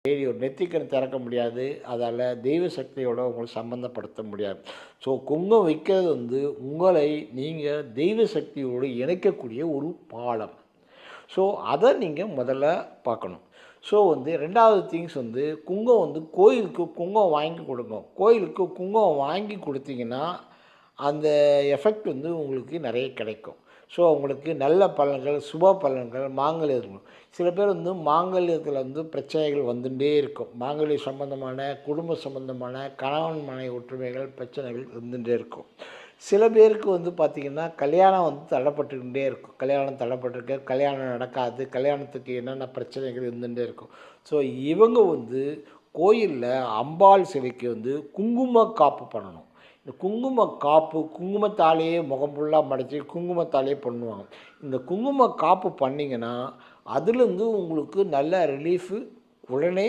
Radio நெத்திக்கண் திறக்க முடியாது. அதால தெய்வ சக்தியோட உங்கள சம்மந்தப்படுத்த முடியாது. ஸோ குங்குமம் வைக்கிறது வந்து உங்களை நீங்க தெய்வ சக்தியோடு இணைக்கக்கூடிய ஒரு பாலம். ஸோ அத நீங்க முதல்ல பார்க்கணும். ஸோ வந்து 2வது திங்ஸ் வந்து குங்குமம் வந்து கோயிலுக்கு குங்குமம் வாங்கி கொடுங்க. கோயிலுக்கு குங்குமம் வாங்கி கொடுத்தீங்கன்னா, அந்த எஃபெக்ட் வந்து உங்களுக்கு நெறைய கிடைக்கும். ஸோ உங்களுக்கு நல்ல பலன்கள், சுப பலன்கள், மாங்கல்யம் சில பேர் வந்து மாங்கல்யத்தில வந்து பிரச்சனைகள் வந்துட்டே இருக்கும். மாங்கல்ய சம்பந்தமான, குடும்ப சம்பந்தமான, கணவன் மனைவி ஒற்றுமைகள், பிரச்சனைகள் இருந்துட்டே இருக்கும். சில பேருக்கு வந்து பார்த்திங்கன்னா, கல்யாணம் வந்து தடைப்பட்டுக்கிட்டே இருக்கும். கல்யாணம் தடைப்பட்டிருக்கு, கல்யாணம் நடக்காது, கல்யாணத்துக்கு என்னென்ன பிரச்சனைகள் இருந்துட்டே இருக்கும். ஸோ இவங்க வந்து கோயில்ல அம்பாள் சிலைக்கு வந்து குங்கும காப்பு பண்ணணும். இந்த குங்கும காப்பு, குங்குமத்தாலேயே முகம் ஃபுல்லா மடிச்சு குங்குமத்தாலேயே பண்ணுவாங்க. இந்த குங்கும காப்பு பண்ணிங்கன்னா, அதுலேருந்து உங்களுக்கு நல்ல ரிலீஃபு உடனே